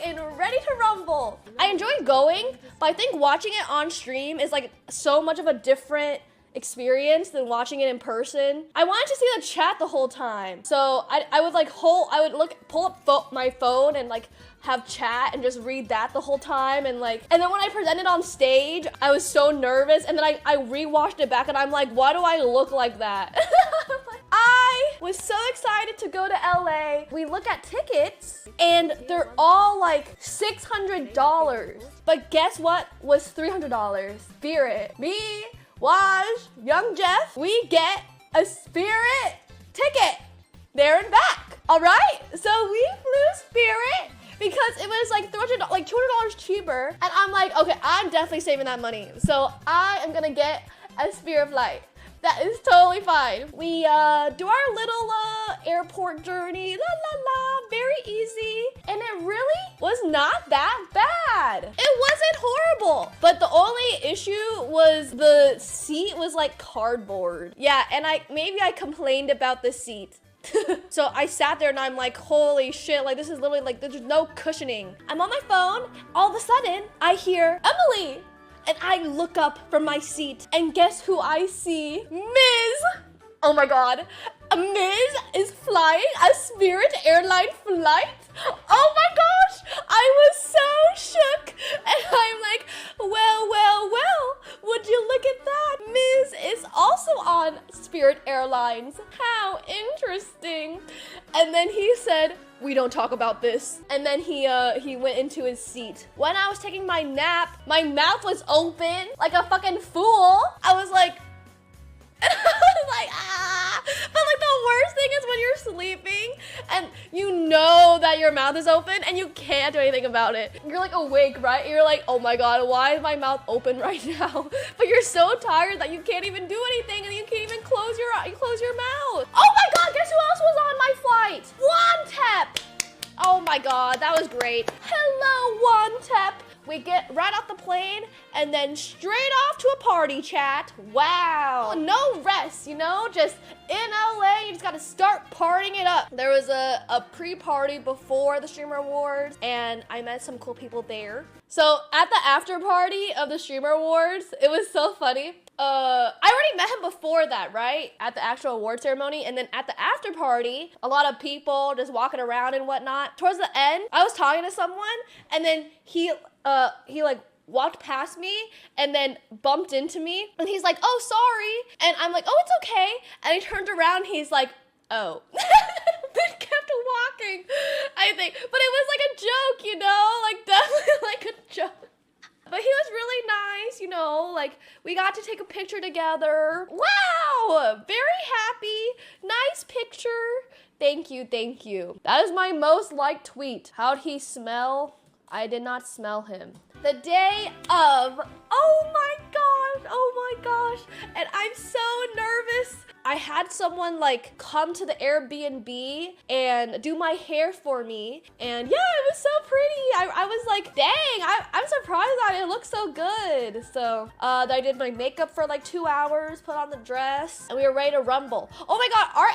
and ready to rumble. I enjoy going, but I think watching it on stream is like so much of a different experience than watching it in person. I wanted to see the chat the whole time. So I would like pull up my phone and like have chat and just read that the whole time, and then when I presented on stage, I was so nervous, and then I rewatched it back and I'm like, why do I look like that? I was so excited to go to LA. We look at tickets and they're all like $600. But guess what was $300? Spirit. Me, Waj, Young Jeff, we get a Spirit ticket there and back. All right? So we flew Spirit because it was like $200 cheaper. And I'm like, okay, I'm definitely saving that money. So I am gonna get a Spirit flight. That is totally fine. We do our little airport journey, la la la, very easy. And it really was not that bad. It wasn't horrible. But the only issue was the seat was like cardboard. Yeah, and maybe I complained about the seat. So I sat there and I'm like, holy shit, like this is literally like, there's no cushioning. I'm on my phone, all of a sudden I hear Emily. And I look up from my seat, and guess who I see? Miz! Oh my god. Miz is flying a Spirit airline flight? Oh my gosh! I was so shook! And I'm like, well, would you look at that? Miz is also on Spirit Airlines. How interesting. And then he said, we don't talk about this. And then he went into his seat. When I was taking my nap, my mouth was open like a fucking fool. I was like, ah. But like the worst thing is when you're sleeping and you know that your mouth is open and you can't do anything about it. You're like awake, right? You're like, oh my god, why is my mouth open right now? But you're so tired that you can't even do anything and you can't even close your mouth. Oh my god, guess who else was on my flight? Wantep! Oh my god, that was great. Hello, Wantep. We get right off the plane and then straight off to a party chat. Wow. No rest, you know? Just in LA, you just gotta start partying it up. There was a pre-party before the Streamer Awards and I met some cool people there. So at the after party of the Streamer Awards, it was so funny. I already met him before that, right? At the actual award ceremony. And then at the after party, a lot of people just walking around and whatnot. Towards the end, I was talking to someone and then he like walked past me and then bumped into me. And he's like, oh, sorry. And I'm like, oh, it's okay. And he turned around, he's like, oh. Then kept walking, I think. But it was like a joke, you know? Like definitely like a joke. But he was really nice, you know, like we got to take a picture together. Wow, very happy, nice picture. Thank you, thank you. That is my most liked tweet. How'd he smell? I did not smell him. The day of, oh my gosh, and I'm so nervous. I had someone like come to the Airbnb and do my hair for me. And yeah, it was so pretty. I was like, dang, I'm surprised that it looks so good. So I did my makeup for like 2 hours, put on the dress, and we were ready to rumble. Oh my God, our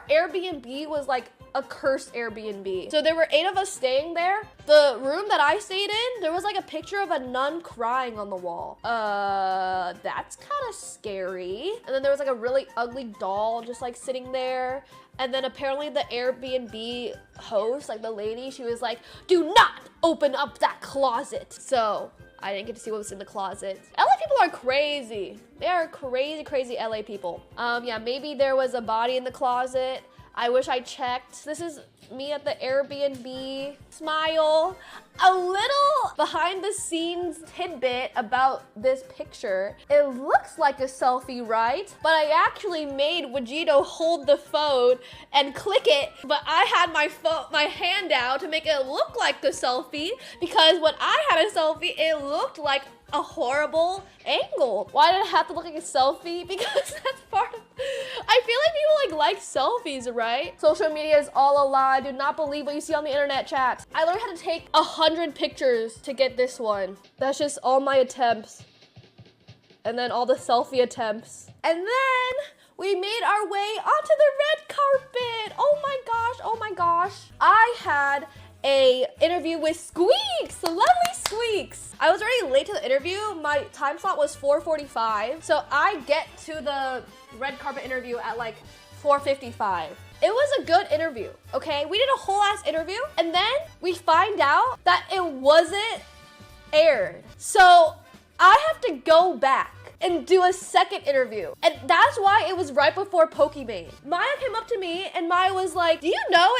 Airbnb was like a cursed Airbnb. So there were 8 of us staying there. The room that I stayed in, there was like a picture of a nun crying on the wall. That's kind of scary. And then there was like a really ugly doll just like sitting there. And then apparently the Airbnb host, like the lady, she was like, do not open up that closet. So I didn't get to see what was in the closet. LA people are crazy. They are crazy, crazy LA people. Yeah, maybe there was a body in the closet. I wish I checked. This is me at the Airbnb. Smile. A little behind the scenes tidbit about this picture. It looks like a selfie, right? But I actually made Vegito hold the phone and click it, but I had my hand out to make it look like the selfie because when I had a selfie, it looked like a horrible angle. Why did it have to look like a selfie? Because that's part of, I feel like people like selfies, right? Social media is all a lie. Do not believe what you see on the internet, chat. I learned how to take 100 pictures to get this one. That's just all my attempts. And then all the selfie attempts. And then we made our way onto the red carpet. Oh my gosh, oh my gosh. I had a interview with Squeaks, lovely Squeaks. I was already late to the interview. My time slot was 4:45. So I get to the red carpet interview at like 4:55. It was a good interview, okay? We did a whole ass interview and then we find out that it wasn't aired. So I have to go back and do a second interview. And that's why it was right before Pokemon. Maya came up to me and Maya was like, do you know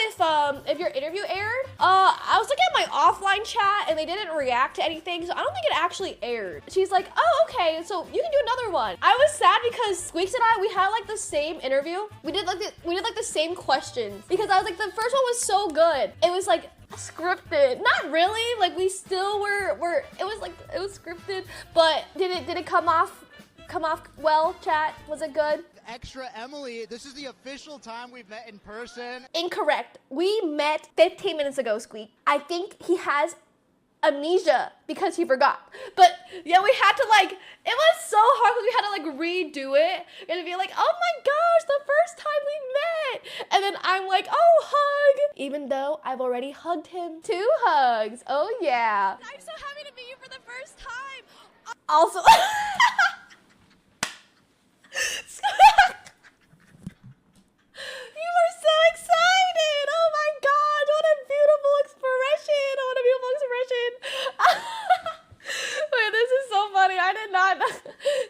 if your interview aired? I was looking at my offline chat and they didn't react to anything, so I don't think it actually aired. She's like, oh, okay, so you can do another one. I was sad because Squeaks and we had like the same interview. We did like the same questions because I was like, the first one was so good. It was like, scripted. Not really, like we still were it was scripted, but did it come off well, chat? Was it good? Extra Emily, this is the official time we've met in person. Incorrect. We met 15 minutes ago, Squeak. I think he has amnesia because he forgot. But yeah, we had to like, it was so hard because we had to like redo it and be like, oh my gosh, the first time we met. And then I'm like, oh, hug. Even though I've already hugged him 2 hugs. Oh yeah. I'm so happy to meet you for the first time. Also, you were so excited. Oh my God, what a beautiful expression. What a beautiful expression. Wait, this is so funny. I did not.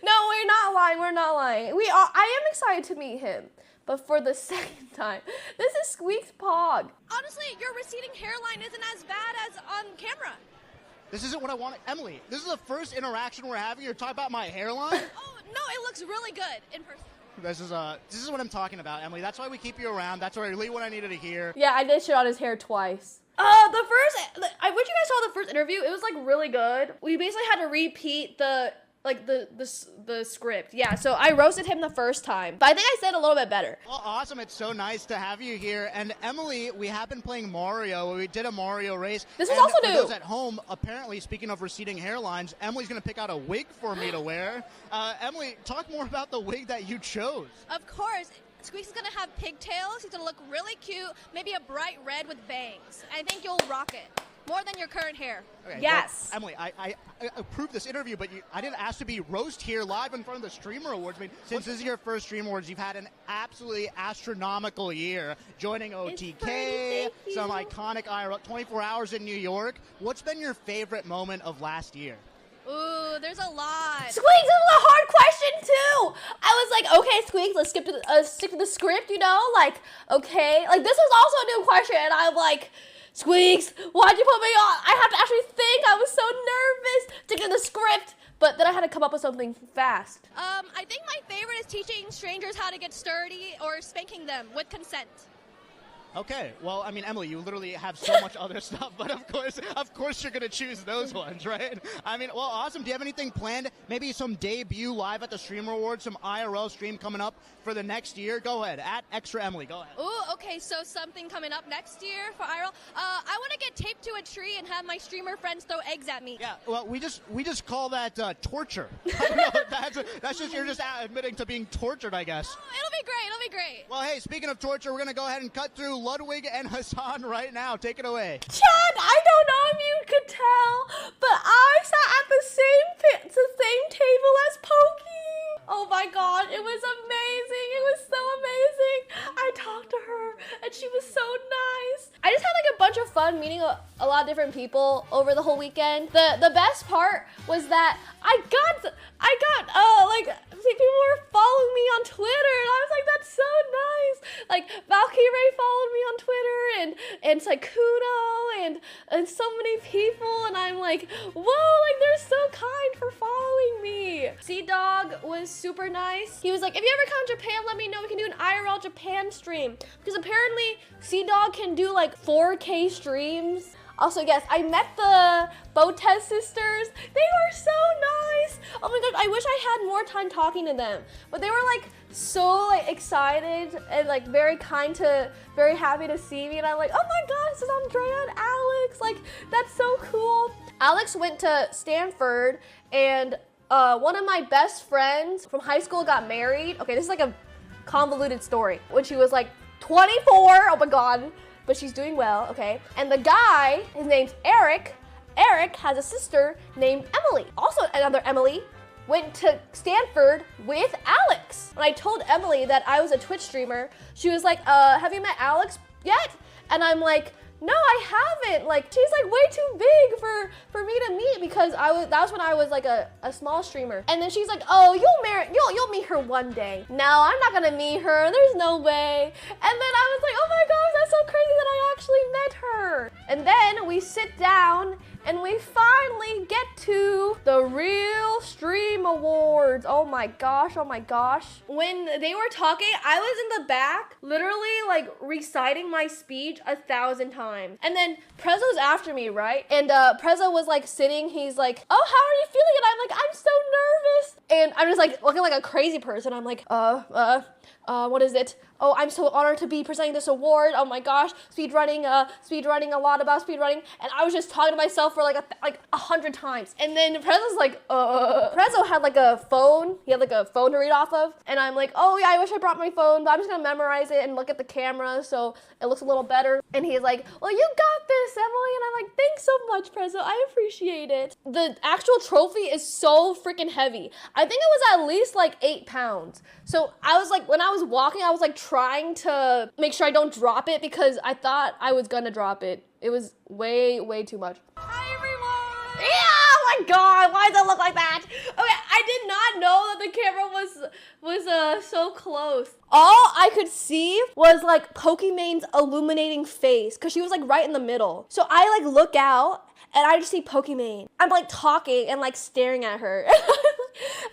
No, we're not lying. We're not lying. I am excited to meet him. But for the second time, this is Squeak's Pog. Honestly, your receding hairline isn't as bad as on camera. This isn't what I wanted. Emily, this is the first interaction we're having. You're talking about my hairline? Oh, no, it looks really good in person. This is what I'm talking about, Emily. That's why we keep you around. That's really what I needed to hear. Yeah, I did shit on his hair twice. I wish you guys saw the first interview. It was like really good. We basically had to repeat the script. Yeah, so I roasted him the first time, but I think I said a little bit better. Well, awesome. It's so nice to have you here. And Emily, we have been playing Mario. We did a Mario race. This is also new. For those at home, apparently, speaking of receding hairlines, Emily's going to pick out a wig for me to wear. Emily, talk more about the wig that you chose. Of course. Squeaks is going to have pigtails. He's going to look really cute. Maybe a bright red with bangs. I think you'll rock it. More than your current hair. Okay, yes. Well, Emily, I approved this interview, but I didn't ask to be roast here live in front of the Streamer Awards. I mean, since this is your first Streamer Awards, you've had an absolutely astronomical year, joining OTK, some iconic IRL, 24 Hours in New York. What's been your favorite moment of last year? Ooh, there's a lot. Squeaks, this was a hard question too. I was like, okay, Squeaks, let's stick to the script, you know? Like, okay. Like, this was also a new question, and I'm like, Squeaks, why'd you put me on? I have to actually think. I was so nervous to get the script, but then I had to come up with something fast. I think my favorite is teaching strangers how to get sturdy or spanking them with consent. Okay, well, I mean, Emily, you literally have so much other stuff, but of course you're going to choose those ones, right? I mean, well, awesome. Do you have anything planned? Maybe some debut live at the Streamer Awards, some IRL stream coming up for the next year? Go ahead, at Extra Emily, go ahead. Ooh, okay, so something coming up next year for IRL. I want to get taped to a tree and have my streamer friends throw eggs at me. Yeah, well, we just call that torture. I don't know, that's just, you're just admitting to being tortured, I guess. Oh, it'll be great. Well, hey, speaking of torture, we're going to go ahead and cut through Ludwig and Hassan right now. Take it away. Chad, I don't know if you could tell, but I sat at the same table as Pokey. Oh my God, it was amazing. It was so amazing. I talked to her and she was so nice. I just had like a bunch of fun meeting a lot of different people over the whole weekend. The best part was that I got people were following me on Twitter and I was like, that's so nice. Like Valkyrie followed me on Twitter and Sakuno and so many people, and I'm like, whoa, like they're so kind for following me. Sea-Dog was super nice. He was like, if you ever come to Japan, let me know. We can do an IRL Japan stream. Because apparently Sea-Dog can do like 4K streams. Also, yes, I met the Botez sisters. They were so nice. Oh my God, I wish I had more time talking to them. But they were like so like excited and like very happy to see me. And I'm like, oh my God, this is Andrea and Alex. Like, that's so cool. Alex went to Stanford and one of my best friends from high school got married. Okay, this is like a convoluted story. When she was like 24, oh my God, but she's doing well, okay? And the guy, his name's Eric. Eric has a sister named Emily. Also another Emily went to Stanford with Alex. When I told Emily that I was a Twitch streamer, she was like, have you met Alex yet? And I'm like, no, I haven't. Like, she's like way too big for me to meet because that was when I was like a small streamer. And then she's like, oh, you'll meet her one day. No, I'm not gonna meet her. There's no way. And then I was like, oh my gosh, that's so crazy that I actually met her. And then we sit down and we finally get to the real stream awards. Oh my gosh, oh my gosh. When they were talking, I was in the back, literally like reciting my speech 1,000 times. And then Prezzo's after me, right? And Prezzo was like sitting, he's like, oh, how are you feeling? And I'm like, I'm so nervous. And I'm just like looking like a crazy person. I'm like, what is it? Oh, I'm so honored to be presenting this award. Oh my gosh, speedrunning a lot about speedrunning. And I was just talking to myself for like 100 times. And then Prezzo's like, Prezzo had like a phone. He had like a phone to read off of. And I'm like, oh yeah, I wish I brought my phone, but I'm just gonna memorize it and look at the camera so it looks a little better. And he's like, well, you got this, Emily. And I'm like, thanks so much, Prezzo. I appreciate it. The actual trophy is so freaking heavy. I think it was at least like 8 pounds. So I was like, when I was walking, I was like trying to make sure I don't drop it because I thought I was gonna drop it. It was way, way too much. Hi, everyone! Yeah, oh my God, why does it look like that? Okay, I did not know that the camera was so close. All I could see was like Pokemon's illuminating face because she was like right in the middle. So I like look out and I just see Pokemon. I'm like talking and like staring at her.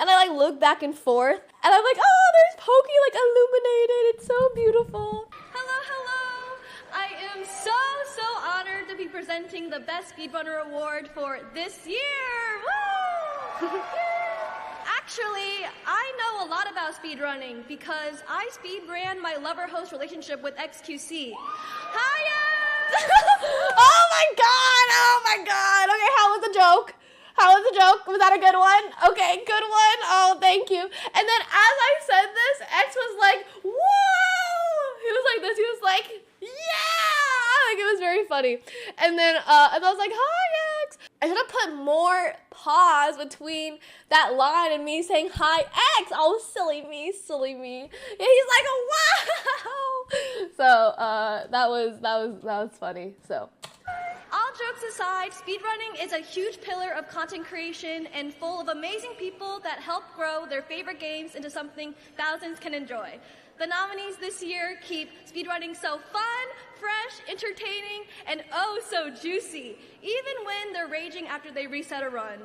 And I like look back and forth and I'm like, oh, there's Poke like illuminated. It's so beautiful. Hello, hello! I am so honored to be presenting the Best Speedrunner Award for this year! Woo! Actually, I know a lot about speedrunning because I speedran my lover-host relationship with XQC. Hiya! Oh my God! Oh my God! Okay, how was the joke? How was the joke? Was that a good one? Okay, good one. Oh, thank you. And then as I said this, X was like, whoa! He was like this. He was like, yeah! Like, it was very funny. And then and I was like, hi, X. I should have put more pause between that line and me saying, hi, X. Oh, silly me, silly me. And he's like, wow! So that was funny. So. All jokes aside, speedrunning is a huge pillar of content creation and full of amazing people that help grow their favorite games into something thousands can enjoy. The nominees this year keep speedrunning so fun, fresh, entertaining, and oh so juicy, even when they're raging after they reset a run.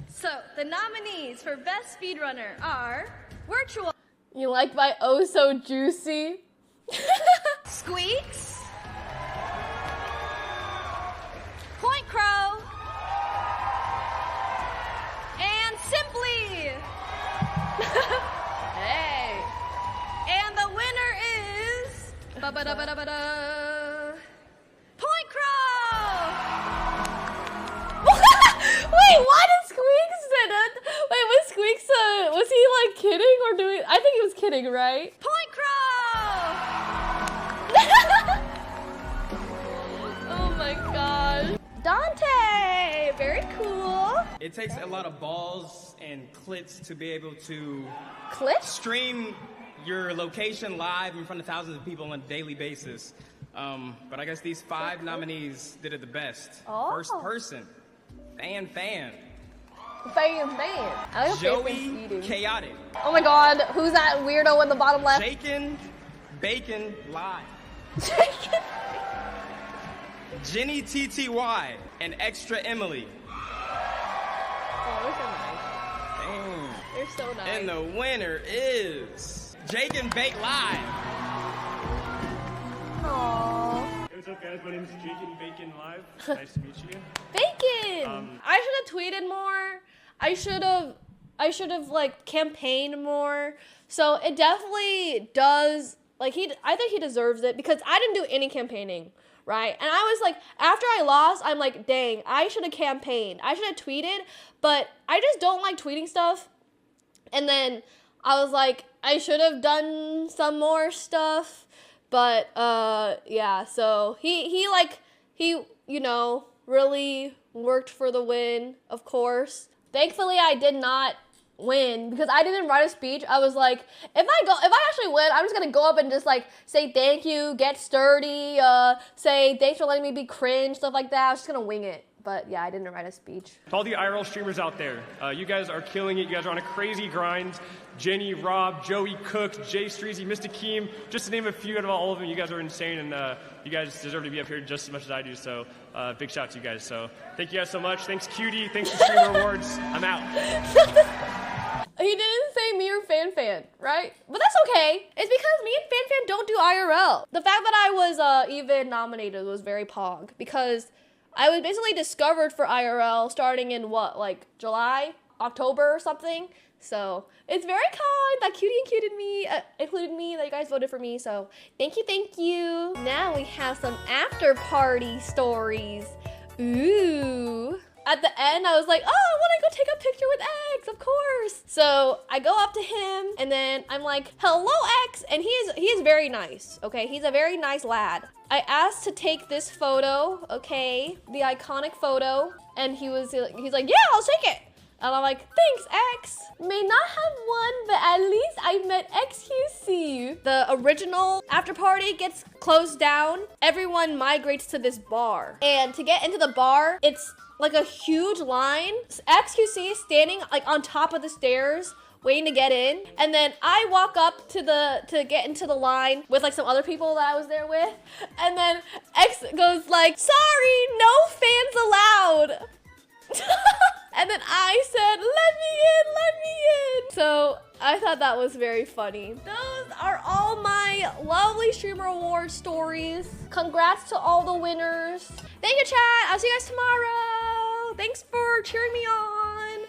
So, the nominees for Best Speedrunner are Virtual, You like my oh so juicy? Squeaks, Point Crow, and Simply. Hey. And the winner is ba-ba-da-ba-da-ba-da, Point Crow. Wait, why did Squeaks say that? Wait, was Squeaks was he like kidding or doing? I think he was kidding, right? Point Crow. Oh my gosh. Dante, very cool. It takes a lot of balls and clits to be able to Clips? stream your location live in front of thousands of people on a daily basis. But I guess these 5 nominees did it the best. Oh. First person, fan. Fan. I like Joey eating. Chaotic. Oh my God, who's that weirdo in the bottom left? Jakin Bacon Live. Jenny TTY and Extraemily. Oh, they're so nice. Damn. They're so nice. And the winner is Jake and Bake Live. Aww. Hey, what's up, guys? My name is Jake and Bacon Live. Nice to meet you. Bacon! I should have tweeted more. I should have like campaigned more. So it definitely does, like I think he deserves it because I didn't do any campaigning, right? And I was like, after I lost, I'm like, dang, I should have campaigned. I should have tweeted, but I just don't like tweeting stuff. And then I was like, I should have done some more stuff, but yeah, so he you know, really worked for the win, of course. Thankfully, I did not win because I didn't write a speech. I was like, if I actually win, I'm just gonna go up and just like say thank you, get sturdy, say thanks for letting me be cringe, stuff like that. I was just gonna wing it. But yeah, I didn't write a speech. To all the IRL streamers out there, you guys are killing it. You guys are on a crazy grind. Jenny, Rob, Joey, Cook, Jay Streezy, Mr. Keem, just to name a few out of all of them. You guys are insane, and you guys deserve to be up here just as much as I do. So big shout out to you guys. So thank you guys so much. Thanks, Cutie. Thanks for Streamer Awards. I'm out. He didn't say me or Fan, right? But that's okay. It's because me and Fan don't do IRL. The fact that I was even nominated was very pog because I was basically discovered for IRL starting in what, like July, October or something. So it's very kind that Cutie included me, that you guys voted for me. So thank you. Now we have some after party stories. Ooh. At the end, I was like, oh, I want to go take a picture with X, of course. So I go up to him and then I'm like, hello, X. And he is very nice, okay? He's a very nice lad. I asked to take this photo, okay? The iconic photo. And he's like, yeah, I'll take it. And I'm like, thanks, X. May not have won, but at least I met XQC. The original after party gets closed down. Everyone migrates to this bar. And to get into the bar, it's like a huge line. XQC is standing like on top of the stairs waiting to get in. And then I walk up to get into the line with like some other people that I was there with. And then X goes like, sorry, no fans allowed. And then I said, let me in. So I thought that was very funny. Those are all my lovely Streamer Award stories. Congrats to all the winners. Thank you, chat. I'll see you guys tomorrow. Thanks for cheering me on.